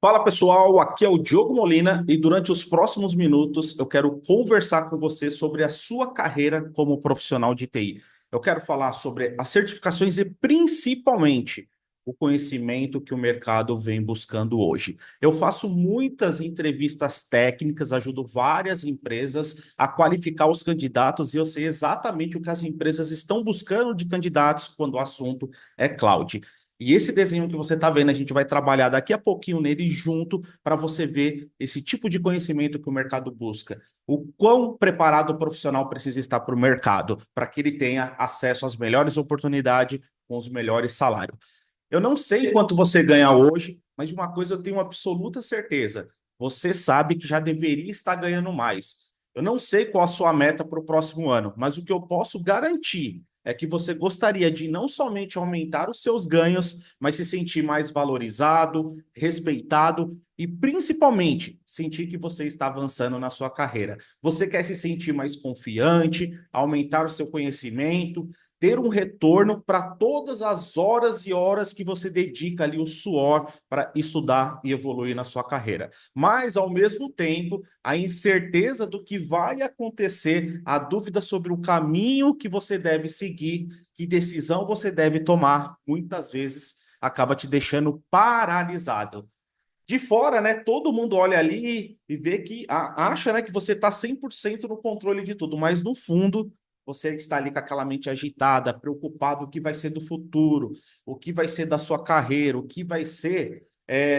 Fala pessoal, aqui é o Diogo Molina e durante os próximos minutos eu quero conversar com você sobre a sua carreira como profissional de TI. Eu quero falar sobre as certificações e principalmente o conhecimento que o mercado vem buscando hoje. Eu faço muitas entrevistas técnicas, ajudo várias empresas a qualificar os candidatos e eu sei exatamente o que as empresas estão buscando de candidatos quando o assunto é cloud. E esse desenho que você está vendo, a gente vai trabalhar daqui a pouquinho nele junto para você ver esse tipo de conhecimento que o mercado busca. O quão preparado o profissional precisa estar para o mercado, para que ele tenha acesso às melhores oportunidades com os melhores salários. Eu não sei quanto você ganha hoje, mas de uma coisa eu tenho absoluta certeza. Você sabe que já deveria estar ganhando mais. Eu não sei qual a sua meta para o próximo ano, mas o que eu posso garantir é que você gostaria de não somente aumentar os seus ganhos, mas se sentir mais valorizado, respeitado e principalmente sentir que você está avançando na sua carreira. Você quer se sentir mais confiante, aumentar o seu conhecimento, ter um retorno para todas as horas e horas que você dedica ali o suor para estudar e evoluir na sua carreira. Mas, ao mesmo tempo, a incerteza do que vai acontecer, a dúvida sobre o caminho que você deve seguir, que decisão você deve tomar, muitas vezes acaba te deixando paralisado. De fora, né, todo mundo olha ali e vê que acha, né, que você está 100% no controle de tudo, mas no fundo você está ali com aquela mente agitada, preocupado o que vai ser do futuro, o que vai ser da sua carreira, o que vai ser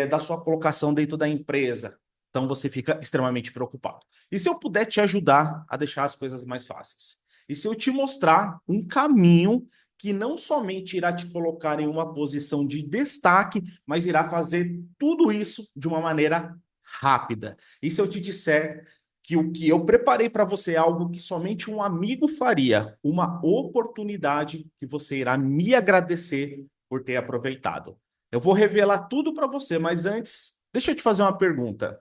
da sua colocação dentro da empresa. Então você fica extremamente preocupado. E se eu puder te ajudar a deixar as coisas mais fáceis? E se eu te mostrar um caminho que não somente irá te colocar em uma posição de destaque, mas irá fazer tudo isso de uma maneira rápida. E se eu te disser que o que eu preparei para você é algo que somente um amigo faria, uma oportunidade que você irá me agradecer por ter aproveitado. Eu vou revelar tudo para você, mas antes, deixa eu te fazer uma pergunta.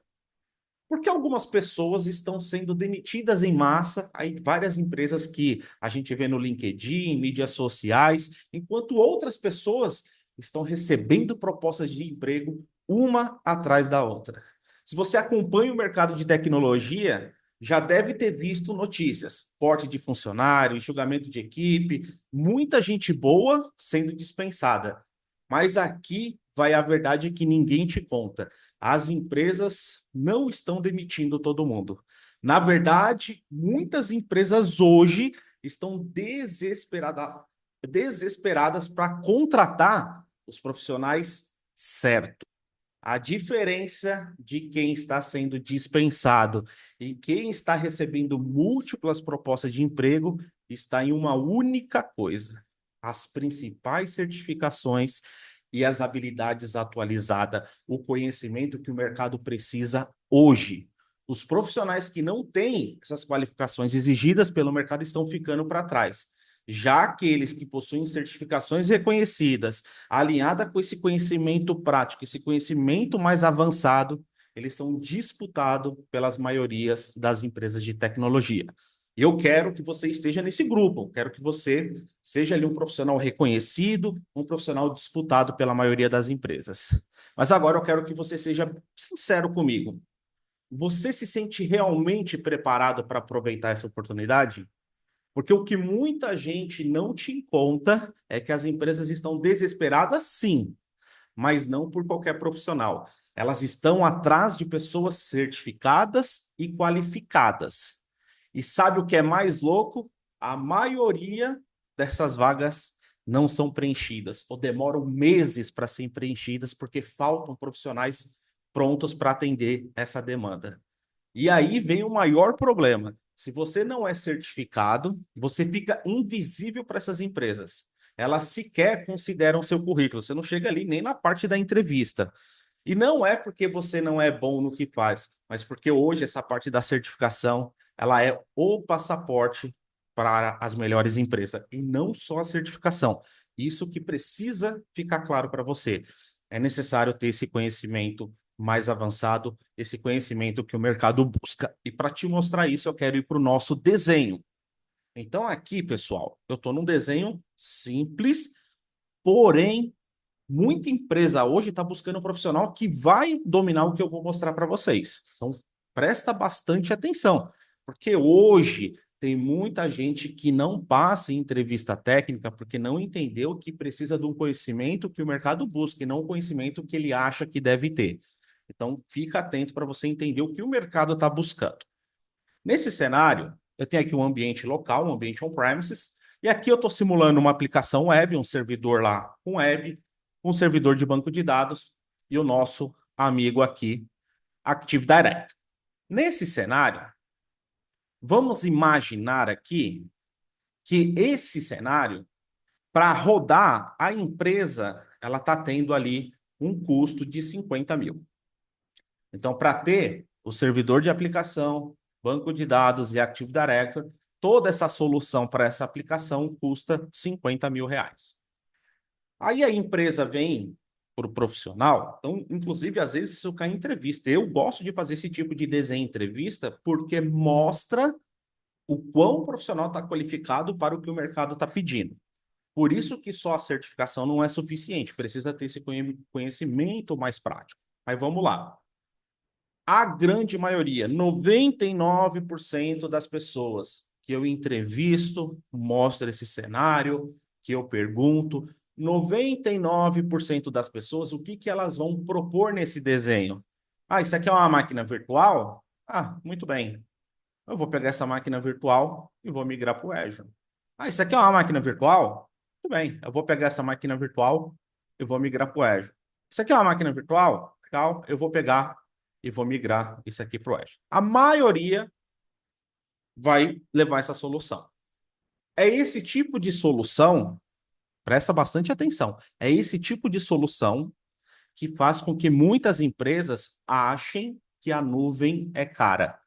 Por que algumas pessoas estão sendo demitidas em massa? Aí várias empresas que a gente vê no LinkedIn, mídias sociais, enquanto outras pessoas estão recebendo propostas de emprego uma atrás da outra. Se você acompanha o mercado de tecnologia, já deve ter visto notícias, corte de funcionário, enxugamento de equipe, muita gente boa sendo dispensada. Mas aqui vai a verdade que ninguém te conta. As empresas não estão demitindo todo mundo. Na verdade, muitas empresas hoje estão desesperadas para contratar os profissionais certos. A diferença de quem está sendo dispensado e quem está recebendo múltiplas propostas de emprego está em uma única coisa: as principais certificações e as habilidades atualizadas, o conhecimento que o mercado precisa hoje. Os profissionais que não têm essas qualificações exigidas pelo mercado estão ficando para trás. Já aqueles que possuem certificações reconhecidas, alinhada com esse conhecimento prático, esse conhecimento mais avançado, eles são disputados pelas maiorias das empresas de tecnologia. Eu quero que você esteja nesse grupo, quero que você seja ali um profissional reconhecido, um profissional disputado pela maioria das empresas. Mas agora eu quero que você seja sincero comigo. Você se sente realmente preparado para aproveitar essa oportunidade? Porque o que muita gente não te conta é que as empresas estão desesperadas, sim, mas não por qualquer profissional. Elas estão atrás de pessoas certificadas e qualificadas. E sabe o que é mais louco? A maioria dessas vagas não são preenchidas ou demoram meses para serem preenchidas porque faltam profissionais prontos para atender essa demanda. E aí vem o maior problema. Se você não é certificado, você fica invisível para essas empresas. Elas sequer consideram seu currículo. Você não chega ali nem na parte da entrevista. E não é porque você não é bom no que faz, mas porque hoje essa parte da certificação, ela é o passaporte para as melhores empresas. E não só a certificação. Isso que precisa ficar claro para você. É necessário ter esse conhecimento mais avançado, esse conhecimento que o mercado busca. E para te mostrar isso, eu quero ir para o nosso desenho. Então, aqui, pessoal, eu estou num desenho simples, porém Muita empresa hoje está buscando um profissional que vai dominar o que eu vou mostrar para vocês. Então, presta bastante atenção, porque hoje tem muita gente que não passa em entrevista técnica porque não entendeu que precisa de um conhecimento que o mercado busca e não o conhecimento que ele acha que deve ter. Então, fica atento para você entender o que o mercado está buscando. Nesse cenário, eu tenho aqui um ambiente local, um ambiente on-premises, e aqui eu estou simulando uma aplicação web, um servidor lá com web, um servidor de banco de dados e o nosso amigo aqui, Active Directory. Nesse cenário, vamos imaginar aqui que esse cenário, para rodar, a empresa ela está tendo ali um custo de 50 mil. Então, para ter o servidor de aplicação, banco de dados e Active Directory, toda essa solução para essa aplicação custa 50 mil reais. Aí a empresa vem para o profissional, então, inclusive, às vezes isso cai em entrevista. Eu gosto de fazer esse tipo de desenho em entrevista porque mostra o quão o profissional está qualificado para o que o mercado está pedindo. Por isso que só a certificação não é suficiente, precisa ter esse conhecimento mais prático. Mas vamos lá. A grande maioria, 99% das pessoas que eu entrevisto, mostro esse cenário, que eu pergunto, 99% das pessoas, o que elas vão propor nesse desenho? Ah, isso aqui é uma máquina virtual? Ah, muito bem. Eu vou pegar essa máquina virtual e vou migrar para o Azure. Ah, isso aqui é uma máquina virtual? Muito bem. Eu vou pegar essa máquina virtual e vou migrar para o Azure. Isso aqui é uma máquina virtual? Legal. Eu vou pegar e vou migrar isso aqui para o Azure. A maioria vai levar essa solução. É esse tipo de solução, presta bastante atenção, é esse tipo de solução que faz com que muitas empresas achem que a nuvem é cara.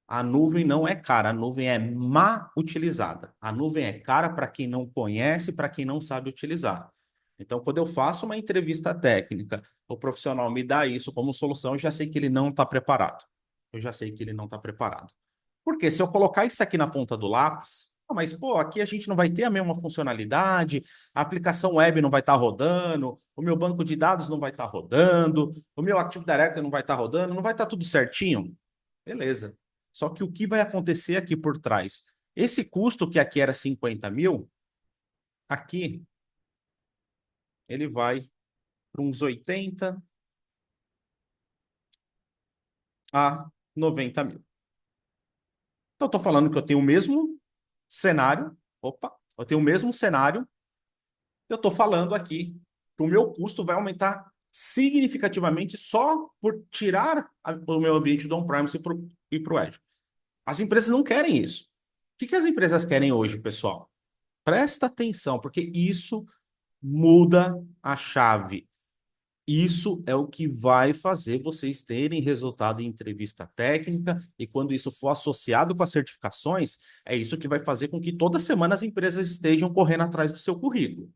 A nuvem não é cara, a nuvem é má utilizada. A nuvem é cara para quem não conhece, para quem não sabe utilizar. Então, quando eu faço uma entrevista técnica, o profissional me dá isso como solução, eu já sei que ele não está preparado. Eu já sei que ele não está preparado. Porque se eu colocar isso aqui na ponta do lápis, mas pô, aqui a gente não vai ter a mesma funcionalidade, a aplicação web não vai estar rodando, o meu banco de dados não vai estar rodando, o meu Active Directory não vai estar rodando, não vai estar tudo certinho. Beleza. Só que o que vai acontecer aqui por trás? Esse custo que aqui era 50 mil, aqui ele vai para uns 80 a 90 mil. Então, eu estou falando que eu tenho o mesmo cenário. Opa, eu tenho o mesmo cenário. Eu estou falando aqui que o meu custo vai aumentar significativamente só por tirar o meu ambiente do on-premise e para o Azure. As empresas não querem isso. O que as empresas querem hoje, pessoal? Presta atenção, porque isso muda a chave. Isso é o que vai fazer vocês terem resultado em entrevista técnica, e quando isso for associado com as certificações, é isso que vai fazer com que toda semana as empresas estejam correndo atrás do seu currículo.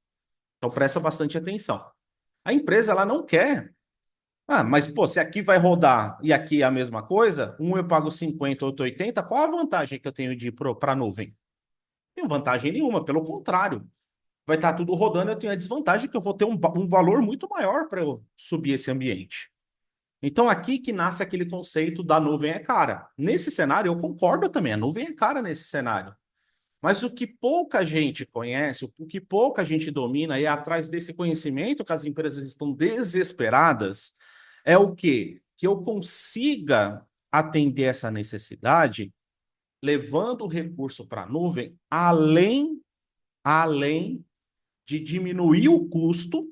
Então presta bastante atenção. A empresa ela não quer. Ah, mas pô, se aqui vai rodar e aqui é a mesma coisa, um eu pago 50, outro 80, qual a vantagem que eu tenho de ir para a nuvem? Não tenho vantagem nenhuma, pelo contrário. Vai estar tudo rodando, eu tenho a desvantagem que eu vou ter um valor muito maior para eu subir esse ambiente. Então, aqui que nasce aquele conceito da nuvem é cara. Nesse cenário, eu concordo também, a nuvem é cara nesse cenário. Mas o que pouca gente conhece, o que pouca gente domina, e é atrás desse conhecimento que as empresas estão desesperadas, é o quê? Que eu consiga atender essa necessidade levando o recurso para a nuvem além de diminuir o custo.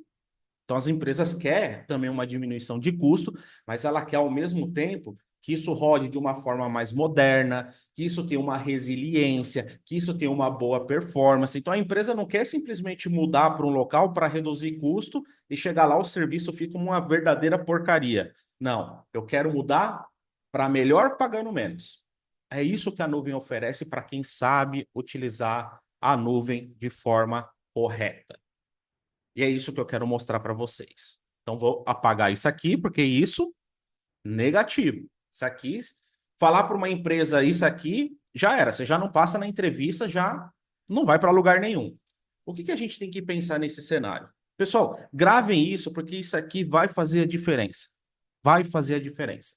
Então, as empresas querem também uma diminuição de custo, mas ela quer, ao mesmo tempo, que isso rode de uma forma mais moderna, que isso tenha uma resiliência, que isso tenha uma boa performance. Então, a empresa não quer simplesmente mudar para um local para reduzir custo e chegar lá o serviço fica uma verdadeira porcaria. Não, eu quero mudar para melhor pagando menos. É isso que a nuvem oferece para quem sabe utilizar a nuvem de forma correta. E é isso que eu quero mostrar para vocês. Então, vou apagar isso aqui, porque isso, negativo. Isso aqui, falar para uma empresa isso aqui, já era. Você já não passa na entrevista, já não vai para lugar nenhum. O que a gente tem que pensar nesse cenário? Pessoal, gravem isso, porque isso aqui vai fazer a diferença. Vai fazer a diferença.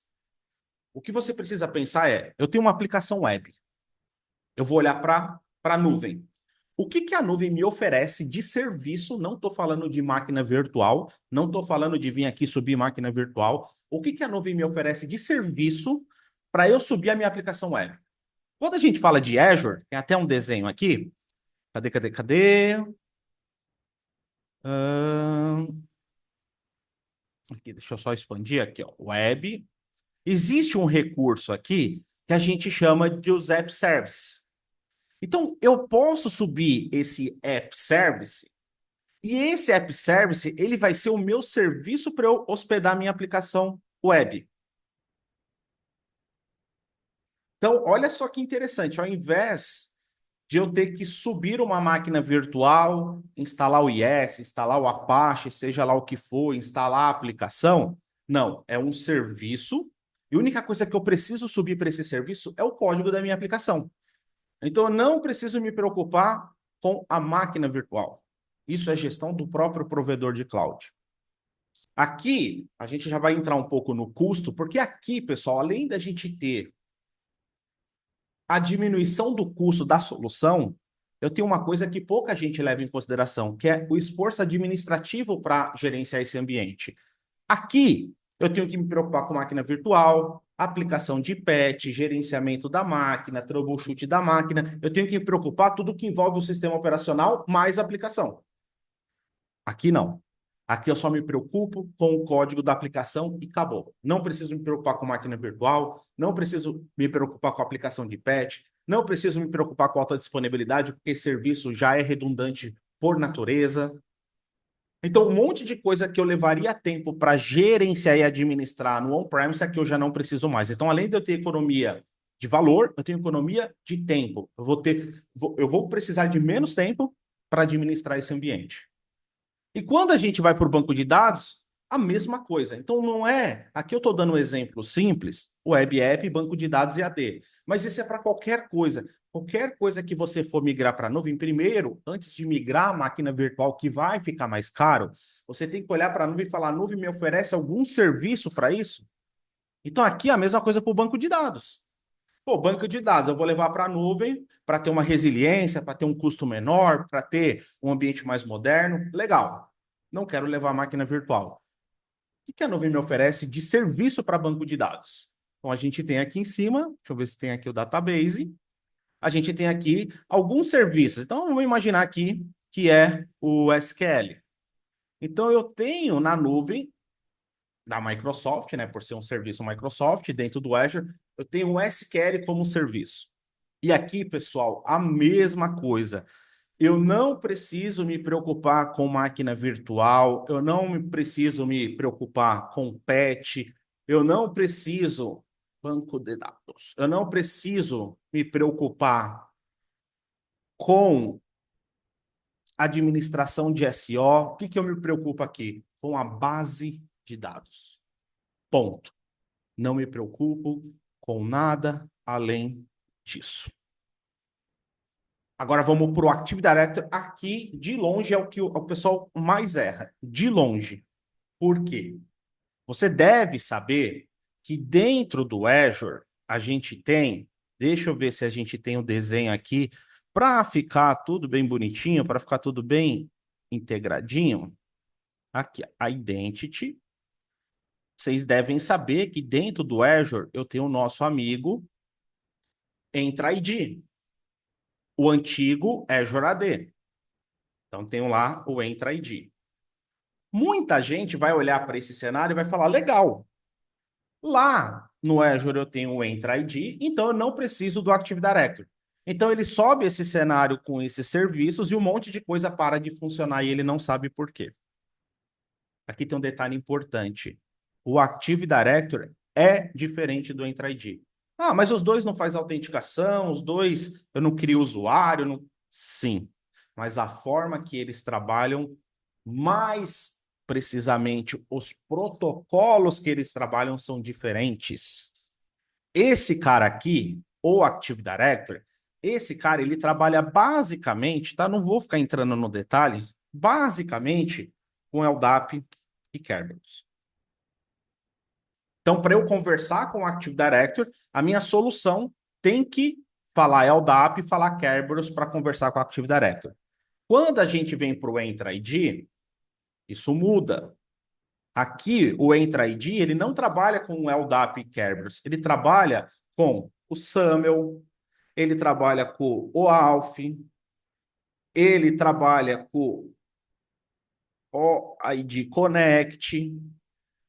O que você precisa pensar é, eu tenho uma aplicação web, eu vou olhar para a nuvem. O que a nuvem me oferece de serviço? Não estou falando de máquina virtual, não estou falando de vir aqui subir máquina virtual. O que a nuvem me oferece de serviço para eu subir a minha aplicação web? Quando a gente fala de Azure, tem até um desenho aqui. Cadê? Aqui, deixa eu só expandir aqui, ó. Web. Existe um recurso aqui que a gente chama de os App Service. Então, eu posso subir esse App Service e esse App Service ele vai ser o meu serviço para eu hospedar minha aplicação web. Então, olha só que interessante. Ao invés de eu ter que subir uma máquina virtual, instalar o IS, instalar o Apache, seja lá o que for, instalar a aplicação, não, é um serviço. E a única coisa que eu preciso subir para esse serviço é o código da minha aplicação. Então, eu não preciso me preocupar com a máquina virtual. Isso é gestão do próprio provedor de cloud. Aqui, a gente já vai entrar um pouco no custo, porque aqui, pessoal, além da gente ter a diminuição do custo da solução, eu tenho uma coisa que pouca gente leva em consideração, que é o esforço administrativo para gerenciar esse ambiente. Aqui, eu tenho que me preocupar com máquina virtual, aplicação de patch, gerenciamento da máquina, troubleshoot da máquina. Eu tenho que me preocupar tudo que envolve o sistema operacional mais a aplicação. Aqui não. Aqui eu só me preocupo com o código da aplicação e acabou. Não preciso me preocupar com máquina virtual, não preciso me preocupar com a aplicação de patch, não preciso me preocupar com alta disponibilidade, porque esse serviço já é redundante por natureza. Então, um monte de coisa que eu levaria tempo para gerenciar e administrar no on-premise, aqui eu já não preciso mais. Então, além de eu ter economia de valor, eu tenho economia de tempo. Eu vou precisar de menos tempo para administrar esse ambiente. E quando a gente vai para o banco de dados, a mesma coisa. Então, não é. Aqui eu estou dando um exemplo simples: web app, banco de dados e AD. Mas isso é para qualquer coisa. Qualquer coisa que você for migrar para a nuvem, primeiro, antes de migrar a máquina virtual, que vai ficar mais caro, você tem que olhar para a nuvem e falar: a nuvem me oferece algum serviço para isso? Então, aqui é a mesma coisa para o banco de dados. Pô, banco de dados, eu vou levar para a nuvem para ter uma resiliência, para ter um custo menor, para ter um ambiente mais moderno. Legal. Não quero levar a máquina virtual. O que a nuvem me oferece de serviço para banco de dados? Então, a gente tem aqui em cima, deixa eu ver se tem aqui o database. A gente tem aqui alguns serviços. Então, vamos imaginar aqui que é o SQL. Então, eu tenho na nuvem da Microsoft, né, por ser um serviço Microsoft, dentro do Azure, eu tenho o SQL como serviço. E aqui, pessoal, a mesma coisa. Eu não preciso me preocupar com máquina virtual, eu não preciso me preocupar com patch, eu não preciso banco de dados, eu não preciso me preocupar com administração de SO. O que eu me preocupo aqui? Com a base de dados. Ponto. Não me preocupo com nada além disso. Agora vamos para o Active Directory. Aqui, de longe, é o que o pessoal mais erra. De longe. Por quê? Você deve saber que dentro do Azure, a gente tem... Deixa eu ver se a gente tem o desenho aqui para ficar tudo bem bonitinho, para ficar tudo bem integradinho. Aqui, a Identity. Vocês devem saber que dentro do Azure eu tenho o nosso amigo Entra ID, o antigo Azure AD. Então, tenho lá o Entra ID. Muita gente vai olhar para esse cenário e vai falar: legal, lá no Azure eu tenho o Entra ID, então eu não preciso do Active Directory. Então, ele sobe esse cenário com esses serviços e um monte de coisa para de funcionar e ele não sabe por quê. Aqui tem um detalhe importante. O Active Directory é diferente do Entra ID. Ah, mas os dois não fazem autenticação, os dois eu não crio usuário. Não... Sim, mas a forma que eles trabalham, mais precisamente, os protocolos que eles trabalham são diferentes. Esse cara aqui, o Active Directory, esse cara, ele trabalha basicamente, tá? Não vou ficar entrando no detalhe, basicamente com LDAP e Kerberos. Então, para eu conversar com o Active Directory, a minha solução tem que falar LDAP e falar Kerberos para conversar com o Active Directory. Quando a gente vem para o Entra ID, isso muda. Aqui, o Entra ID, ele não trabalha com o LDAP e Kerberos, ele trabalha com o SAML, ele trabalha com o ALF, ele trabalha com o ID Connect,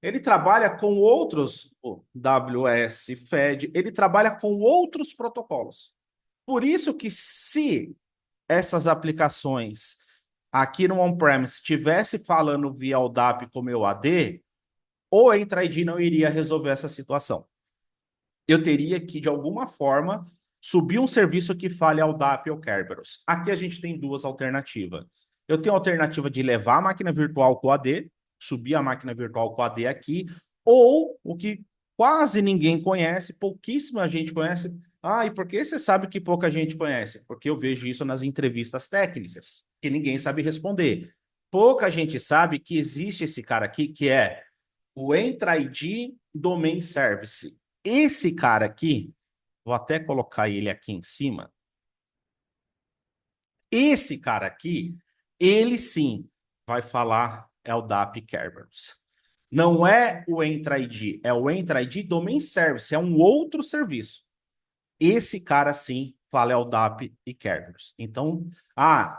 ele trabalha com outros, o WS Fed, ele trabalha com outros protocolos. Por isso que se essas aplicações aqui no on-premise estivesse falando via LDAP como o AD, o Entra ID não iria resolver essa situação. Eu teria que, de alguma forma, subir um serviço que fale LDAP ou Kerberos. Aqui a gente tem duas alternativas. Eu tenho a alternativa de levar a máquina virtual com o AD, subir a máquina virtual com o AD aqui, ou o que quase ninguém conhece, pouquíssima gente conhece. Ah, e por que você sabe que pouca gente conhece? Porque eu vejo isso nas entrevistas técnicas, que ninguém sabe responder. Pouca gente sabe que existe esse cara aqui, que é o Entra ID Domain Service. Esse cara aqui, vou até colocar ele aqui em cima. Esse cara aqui, ele sim vai falar LDAP Kerberos. Não é o Entra ID, é o Entra ID Domain Service, é um outro serviço. Esse cara sim fala LDAP e Kerberos. Então,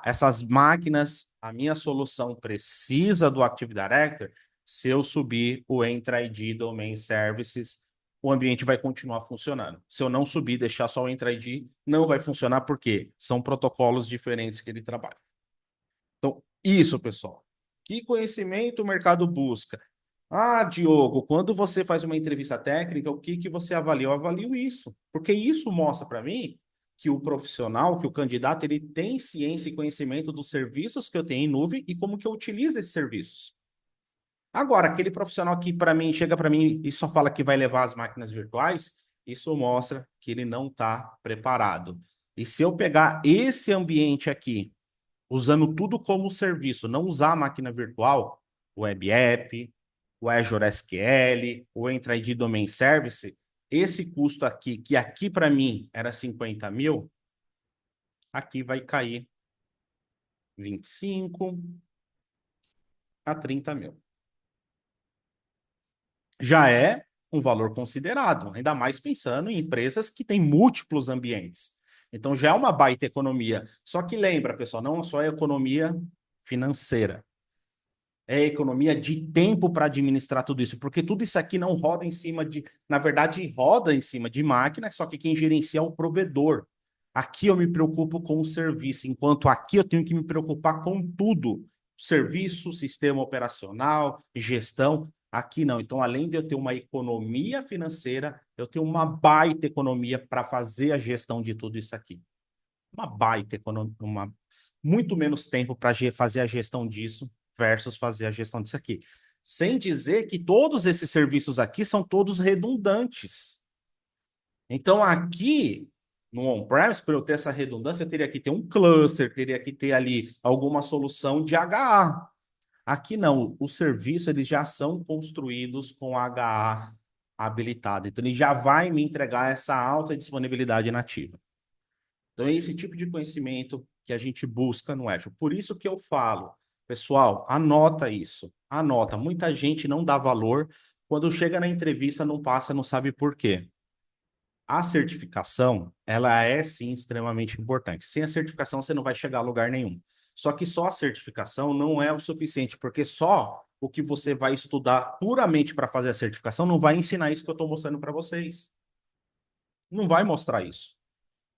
essas máquinas, a minha solução precisa do Active Directory. Se eu subir o Entra ID Domain Services, o ambiente vai continuar funcionando. Se eu não subir, deixar só o Entra ID, não vai funcionar porque são protocolos diferentes que ele trabalha. Então, isso, pessoal. Que conhecimento o mercado busca? Ah, Diogo, quando você faz uma entrevista técnica, o que que você avalia? Eu avalio isso, porque isso mostra para mim que o profissional, que o candidato, ele tem ciência e conhecimento dos serviços que eu tenho em nuvem e como que eu utilizo esses serviços. Agora, aquele profissional que para mim chega para mim e só fala que vai levar as máquinas virtuais, isso mostra que ele não está preparado. E se eu pegar esse ambiente aqui, usando tudo como serviço, não usar a máquina virtual, o Web App, o Azure SQL, o Entra ID Domain Service, esse custo aqui, que aqui para mim era 50 mil, aqui vai cair 25 a 30 mil. Já é um valor considerado, ainda mais pensando em empresas que têm múltiplos ambientes. Então já é uma baita economia. Só que lembra, pessoal, não só é economia financeira, é economia de tempo para administrar tudo isso, porque tudo isso aqui não roda em cima de, na verdade, roda em cima de máquina, só que quem gerencia é o provedor. Aqui eu me preocupo com o serviço, enquanto aqui eu tenho que me preocupar com tudo: serviço, sistema operacional, gestão. Aqui não. Então, além de eu ter uma economia financeira, eu tenho uma baita economia para fazer a gestão de tudo isso aqui. Uma baita economia, muito menos tempo para fazer a gestão disso versus fazer a gestão disso aqui. Sem dizer que todos esses serviços aqui são todos redundantes. Então, aqui no on-premise, para eu ter essa redundância, eu teria que ter um cluster, teria que ter ali alguma solução de HA. Aqui não, os serviços eles já são construídos com HA habilitado. Então, ele já vai me entregar essa alta disponibilidade nativa. Então, é esse tipo de conhecimento que a gente busca no Azure. Por isso que eu falo, pessoal, anota isso. Anota. Muita gente não dá valor. Quando chega na entrevista, não passa, não sabe por quê. A certificação, ela é sim extremamente importante. Sem a certificação, você não vai chegar a lugar nenhum. Só que só a certificação não é o suficiente, porque só o que você vai estudar puramente para fazer a certificação não vai ensinar isso que eu estou mostrando para vocês. Não vai mostrar isso.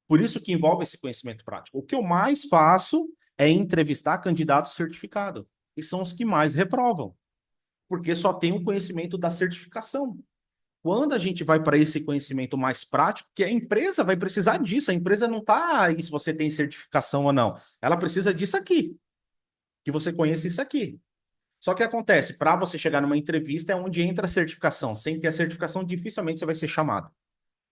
Por isso que envolve esse conhecimento prático. O que eu mais faço é entrevistar candidatos certificados. E são os que mais reprovam. Porque só tem o conhecimento da certificação. Quando a gente vai para esse conhecimento mais prático, que a empresa vai precisar disso. A empresa não está aí se você tem certificação ou não. Ela precisa disso aqui. Que você conheça isso aqui. Só que acontece, para você chegar numa entrevista é onde entra a certificação. Sem ter a certificação, dificilmente você vai ser chamado.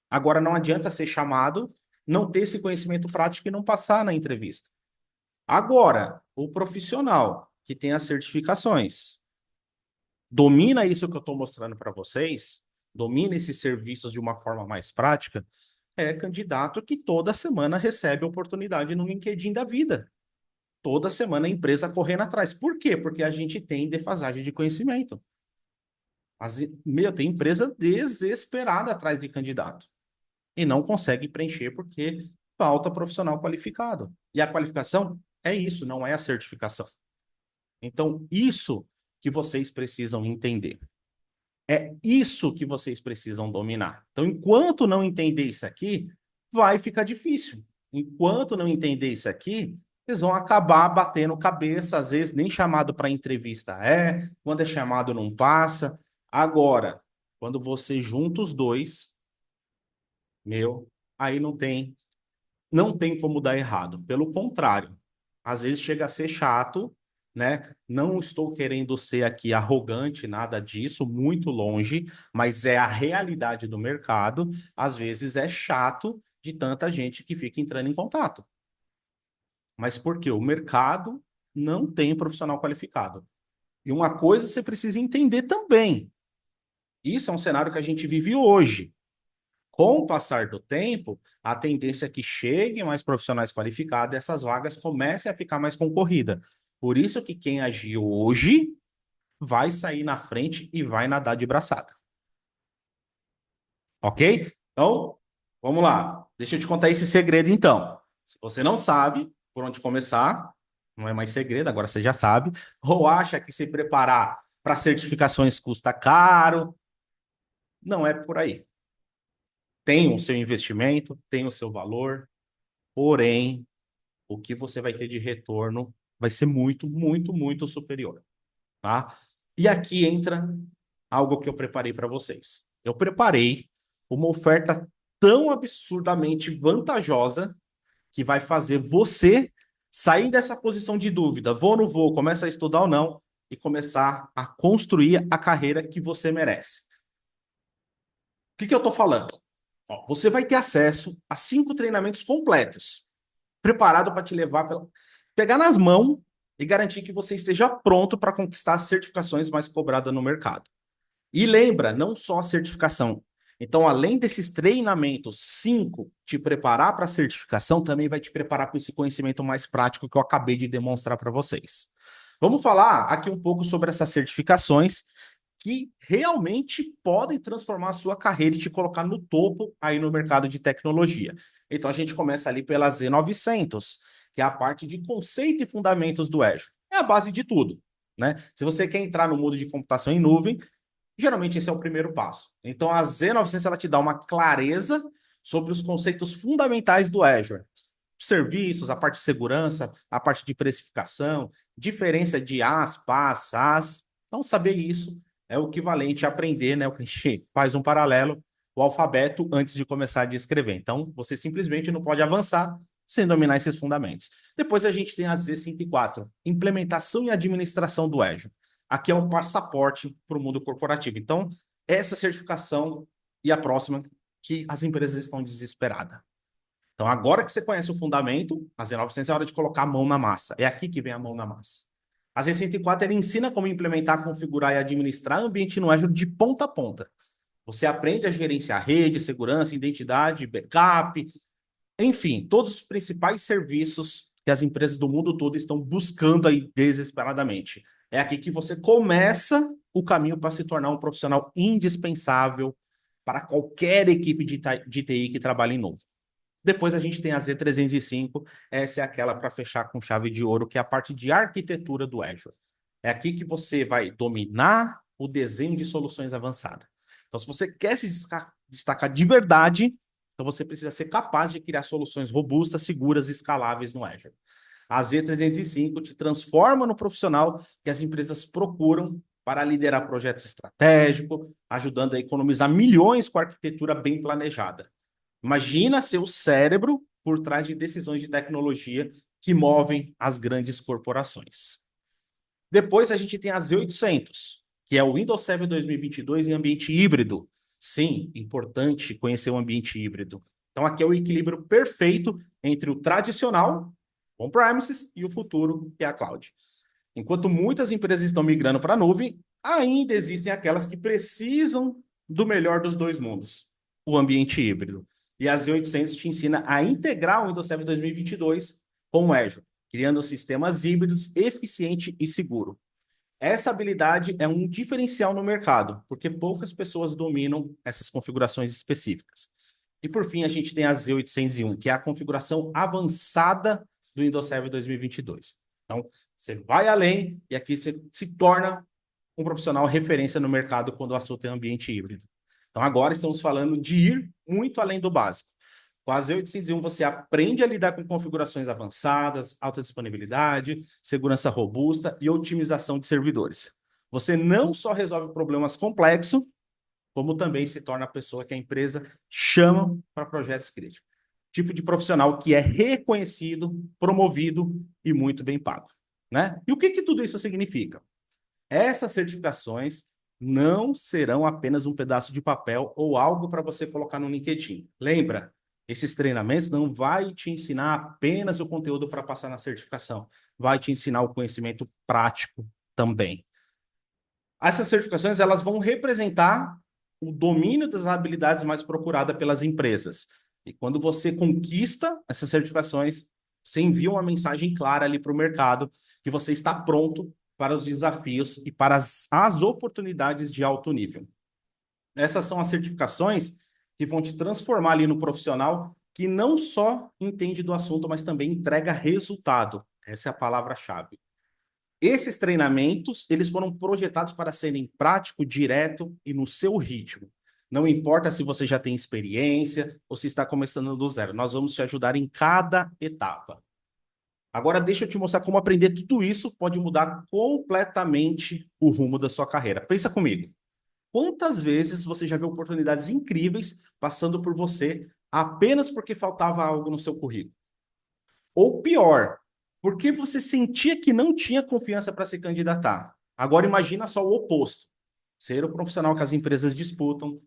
Agora, não adianta ser chamado, não ter esse conhecimento prático e não passar na entrevista. Agora, o profissional que tem as certificações. Domina isso que eu estou mostrando para vocês, domina esses serviços de uma forma mais prática, é candidato que toda semana recebe oportunidade no LinkedIn da vida. Toda semana a empresa correndo atrás. Por quê? Porque a gente tem defasagem de conhecimento. Tem empresa desesperada atrás de candidato e não consegue preencher porque falta profissional qualificado. E a qualificação é isso, não é a certificação. Então, isso que vocês precisam entender. É isso que vocês precisam dominar. Então, enquanto não entender isso aqui, vai ficar difícil. Enquanto não entender isso aqui, vocês vão acabar batendo cabeça, às vezes nem chamado para entrevista quando é chamado não passa. Agora, quando você junta os dois, aí não tem como dar errado. Pelo contrário, às vezes chega a ser chato, né? Não estou querendo ser aqui arrogante, nada disso, muito longe, mas é a realidade do mercado. Às vezes é chato de tanta gente que fica entrando em contato. Mas por quê? O mercado não tem profissional qualificado. E uma coisa você precisa entender também. Isso é um cenário que a gente vive hoje. Com o passar do tempo, a tendência é que cheguem mais profissionais qualificados e essas vagas comecem a ficar mais concorridas. Por isso que quem agir hoje vai sair na frente e vai nadar de braçada. Ok? Então, vamos lá. Deixa eu te contar esse segredo, então. Se você não sabe por onde começar, não é mais segredo, agora você já sabe. Ou acha que se preparar para certificações custa caro, não é por aí. Tem o seu investimento, tem o seu valor, porém, o que você vai ter de retorno vai ser muito, muito, muito superior, tá? E aqui entra algo que eu preparei para vocês. Eu preparei uma oferta tão absurdamente vantajosa que vai fazer você sair dessa posição de dúvida, vou ou não vou, começa a estudar ou não, e começar a construir a carreira que você merece. O que eu estou falando? Ó, você vai ter acesso a 5 treinamentos completos, preparado para te levar, pegar nas mãos e garantir que você esteja pronto para conquistar as certificações mais cobradas no mercado. E lembra, não só a certificação. Então, além desses treinamentos, 5, te preparar para a certificação, também vai te preparar para esse conhecimento mais prático que eu acabei de demonstrar para vocês. Vamos falar aqui um pouco sobre essas certificações que realmente podem transformar a sua carreira e te colocar no topo aí no mercado de tecnologia. Então, a gente começa ali pela Z900, que é a parte de conceito e fundamentos do Azure. É a base de tudo, né? Se você quer entrar no mundo de computação em nuvem, geralmente esse é o primeiro passo. Então, a Z900 ela te dá uma clareza sobre os conceitos fundamentais do Azure. Serviços, a parte de segurança, a parte de precificação, diferença de AS, PaaS, SaaS. Então, saber isso é o equivalente a aprender, né? O que a gente faz um paralelo, o alfabeto antes de começar a escrever. Então, você simplesmente não pode avançar sem dominar esses fundamentos. Depois a gente tem a Z104, implementação e administração do Azure. Aqui é um passaporte para o mundo corporativo. Então, essa certificação e a próxima que as empresas estão desesperadas. Então, agora que você conhece o fundamento, a Z900 é hora de colocar a mão na massa. É aqui que vem a mão na massa. A Z104 ele ensina como implementar, configurar e administrar ambiente no Azure de ponta a ponta. Você aprende a gerenciar rede, segurança, identidade, backup, enfim, todos os principais serviços que as empresas do mundo todo estão buscando aí desesperadamente. É aqui que você começa o caminho para se tornar um profissional indispensável para qualquer equipe de TI que trabalhe em novo. Depois a gente tem a Z305, essa é aquela para fechar com chave de ouro, que é a parte de arquitetura do Azure. É aqui que você vai dominar o desenho de soluções avançadas. Então, se você quer se destacar de verdade, então você precisa ser capaz de criar soluções robustas, seguras e escaláveis no Azure. A Z305 te transforma no profissional que as empresas procuram para liderar projetos estratégicos, ajudando a economizar milhões com arquitetura bem planejada. Imagina ser o cérebro por trás de decisões de tecnologia que movem as grandes corporações. Depois a gente tem a Z800, que é o Windows Server 2022 em ambiente híbrido. Sim, importante conhecer o ambiente híbrido. Então aqui é o equilíbrio perfeito entre o tradicional, on-premises, e o futuro, que é a cloud. Enquanto muitas empresas estão migrando para a nuvem, ainda existem aquelas que precisam do melhor dos dois mundos, o ambiente híbrido. E a Z800 te ensina a integrar o Windows Server 2022 com o Azure, criando sistemas híbridos eficiente e seguro. Essa habilidade é um diferencial no mercado, porque poucas pessoas dominam essas configurações específicas. E por fim, a gente tem a Z801, que é a configuração avançada do Windows Server 2022. Então, você vai além e aqui você se torna um profissional referência no mercado quando o assunto é ambiente híbrido. Então, agora estamos falando de ir muito além do básico. Com a Z801, você aprende a lidar com configurações avançadas, alta disponibilidade, segurança robusta e otimização de servidores. Você não só resolve problemas complexos, como também se torna a pessoa que a empresa chama para projetos críticos. Tipo de profissional que é reconhecido, promovido e muito bem pago. Né? E o que tudo isso significa? Essas certificações não serão apenas um pedaço de papel ou algo para você colocar no LinkedIn. Lembra? Esses treinamentos não vai te ensinar apenas o conteúdo para passar na certificação, vai te ensinar o conhecimento prático também. Essas certificações elas vão representar o domínio das habilidades mais procuradas pelas empresas. E quando você conquista essas certificações, você envia uma mensagem clara ali para o mercado que você está pronto para os desafios e para as oportunidades de alto nível. Essas são as certificações que vão te transformar ali no profissional que não só entende do assunto, mas também entrega resultado. Essa é a palavra-chave. Esses treinamentos, eles foram projetados para serem prático, direto e no seu ritmo. Não importa se você já tem experiência ou se está começando do zero. Nós vamos te ajudar em cada etapa. Agora, deixa eu te mostrar como aprender tudo isso pode mudar completamente o rumo da sua carreira. Pensa comigo. Quantas vezes você já viu oportunidades incríveis passando por você apenas porque faltava algo no seu currículo? Ou pior, porque você sentia que não tinha confiança para se candidatar. Agora imagina só o oposto. Ser o profissional que as empresas disputam,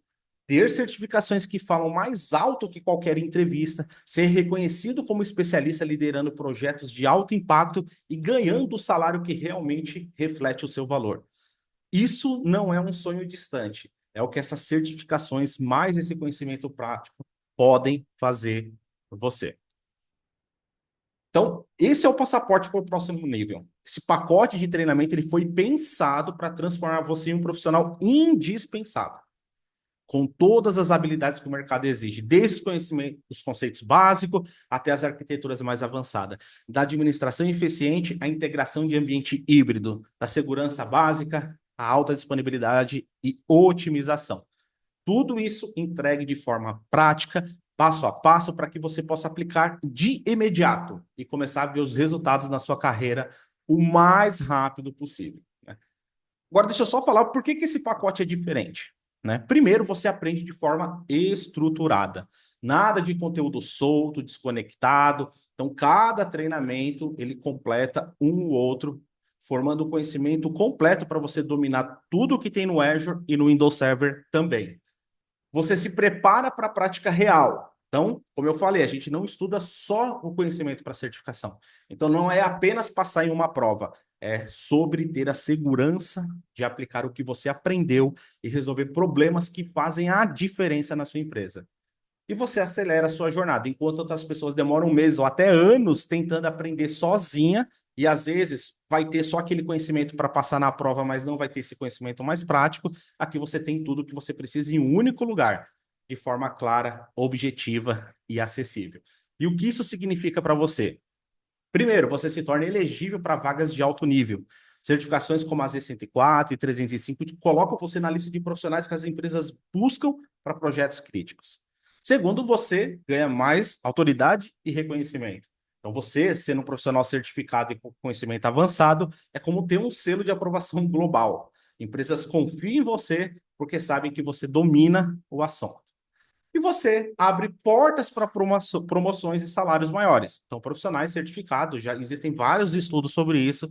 ter certificações que falam mais alto que qualquer entrevista, ser reconhecido como especialista liderando projetos de alto impacto e ganhando o salário que realmente reflete o seu valor. Isso não é um sonho distante, é o que essas certificações mais esse conhecimento prático podem fazer por você. Então, esse é o passaporte para o próximo nível. Esse pacote de treinamento ele foi pensado para transformar você em um profissional indispensável, com todas as habilidades que o mercado exige, desde os conhecimentos, os conceitos básicos até as arquiteturas mais avançadas, da administração eficiente à integração de ambiente híbrido, da segurança básica, a alta disponibilidade e otimização. Tudo isso entregue de forma prática, passo a passo, para que você possa aplicar de imediato e começar a ver os resultados na sua carreira o mais rápido possível. Né? Agora, deixa eu só falar por que esse pacote é diferente. Né? Primeiro, você aprende de forma estruturada. Nada de conteúdo solto, desconectado. Então, cada treinamento, ele completa um ou outro, formando o conhecimento completo para você dominar tudo que tem no Azure e no Windows Server também. Você se prepara para a prática real. Então, como eu falei, a gente não estuda só o conhecimento para certificação. Então, não é apenas passar em uma prova, é sobre ter a segurança de aplicar o que você aprendeu e resolver problemas que fazem a diferença na sua empresa. E você acelera a sua jornada, enquanto outras pessoas demoram meses ou até anos tentando aprender sozinha e às vezes vai ter só aquele conhecimento para passar na prova, mas não vai ter esse conhecimento mais prático. Aqui você tem tudo que você precisa em um único lugar, de forma clara, objetiva e acessível. E o que isso significa para você? Primeiro, você se torna elegível para vagas de alto nível. Certificações como a Z104 e 305 colocam você na lista de profissionais que as empresas buscam para projetos críticos. Segundo, você ganha mais autoridade e reconhecimento. Então, você, sendo um profissional certificado e com conhecimento avançado, é como ter um selo de aprovação global. Empresas confiam em você porque sabem que você domina o assunto. E você abre portas para promoções e salários maiores. Então, profissionais certificados, já existem vários estudos sobre isso,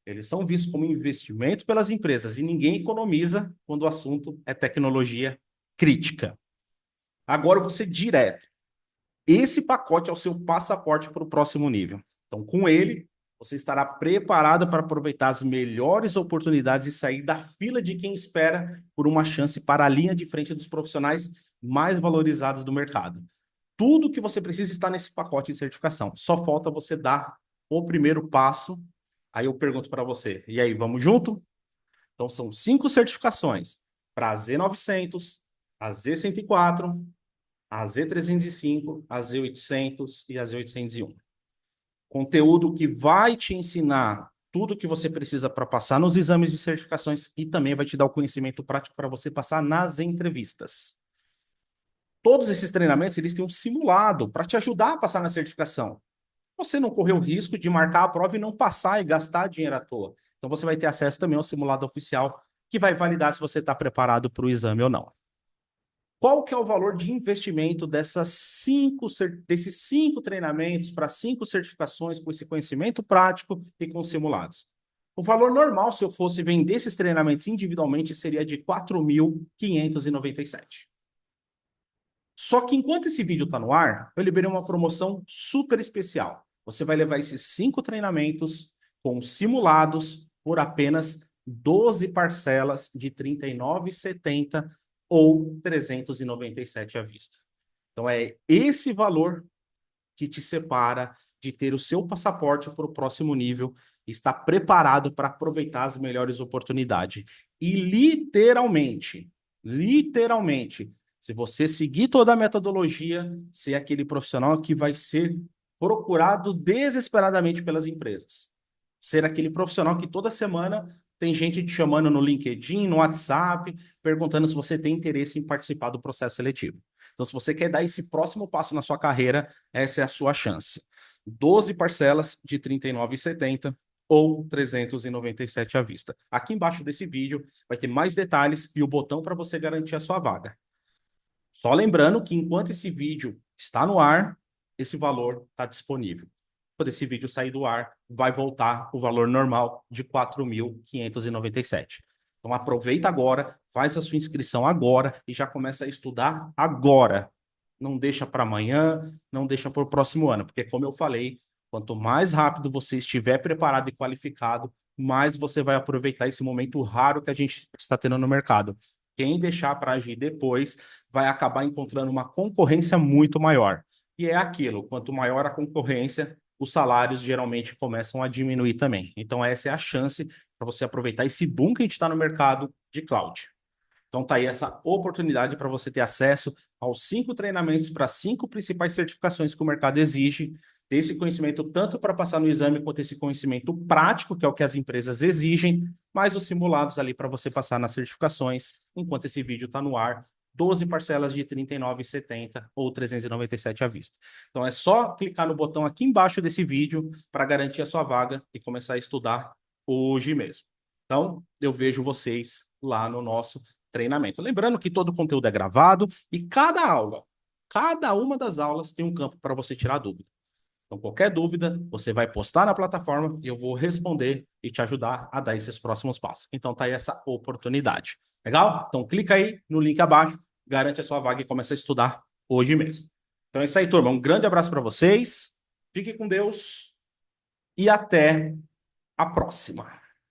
eles são vistos como investimento pelas empresas e ninguém economiza quando o assunto é tecnologia crítica. Agora eu vou ser direto. Esse pacote é o seu passaporte para o próximo nível. Então, com ele, você estará preparado para aproveitar as melhores oportunidades e sair da fila de quem espera por uma chance para a linha de frente dos profissionais mais valorizados do mercado. Tudo que você precisa está nesse pacote de certificação. Só falta você dar o primeiro passo. Aí eu pergunto para você, e aí, vamos junto? Então, são 5 certificações para a Z900, a Z104, a Z305, a Z800 e a Z801. Conteúdo que vai te ensinar tudo que você precisa para passar nos exames de certificações e também vai te dar o conhecimento prático para você passar nas entrevistas. Todos esses treinamentos, eles têm um simulado para te ajudar a passar na certificação. Você não correr o risco de marcar a prova e não passar e gastar dinheiro à toa. Então, você vai ter acesso também ao simulado oficial que vai validar se você está preparado para o exame ou não. Qual que é o valor de investimento desses 5 treinamentos para 5 certificações com esse conhecimento prático e com simulados? O valor normal, se eu fosse vender esses treinamentos individualmente, seria de R$ 4.597. Só que enquanto esse vídeo está no ar, eu liberei uma promoção super especial. Você vai levar esses 5 treinamentos com simulados por apenas 12 parcelas de R$ 39,70 ou R$ 397 à vista. Então é esse valor que te separa de ter o seu passaporte para o próximo nível, estar preparado para aproveitar as melhores oportunidades. E literalmente, se você seguir toda a metodologia, ser aquele profissional que vai ser procurado desesperadamente pelas empresas. Ser aquele profissional que toda semana tem gente te chamando no LinkedIn, no WhatsApp, perguntando se você tem interesse em participar do processo seletivo. Então, se você quer dar esse próximo passo na sua carreira, essa é a sua chance. 12 parcelas de R$ 39,70 ou R$ 397 à vista. Aqui embaixo desse vídeo vai ter mais detalhes e o botão para você garantir a sua vaga. Só lembrando que enquanto esse vídeo está no ar, esse valor está disponível. Quando esse vídeo sair do ar, vai voltar o valor normal de R$ 4.597. Então aproveita agora, faz a sua inscrição agora e já começa a estudar agora. Não deixa para amanhã, não deixa para o próximo ano, porque como eu falei, quanto mais rápido você estiver preparado e qualificado, mais você vai aproveitar esse momento raro que a gente está tendo no mercado. Quem deixar para agir depois vai acabar encontrando uma concorrência muito maior. E é aquilo, quanto maior a concorrência, os salários geralmente começam a diminuir também. Então, essa é a chance para você aproveitar esse boom que a gente está no mercado de cloud. Então, tá aí essa oportunidade para você ter acesso aos 5 treinamentos para 5 principais certificações que o mercado exige, ter esse conhecimento tanto para passar no exame, quanto esse conhecimento prático, que é o que as empresas exigem, mais os simulados ali para você passar nas certificações, enquanto esse vídeo está no ar, 12 parcelas de R$ 39,70 ou R$ 397 à vista. Então, é só clicar no botão aqui embaixo desse vídeo para garantir a sua vaga e começar a estudar hoje mesmo. Então, eu vejo vocês lá no nosso treinamento. Lembrando que todo o conteúdo é gravado e cada uma das aulas tem um campo para você tirar dúvida. Então, qualquer dúvida, você vai postar na plataforma e eu vou responder e te ajudar a dar esses próximos passos. Então, tá aí essa oportunidade. Legal? Então, clica aí no link abaixo, garante a sua vaga e começa a estudar hoje mesmo. Então é isso aí, turma. Um grande abraço para vocês. Fique com Deus e até a próxima.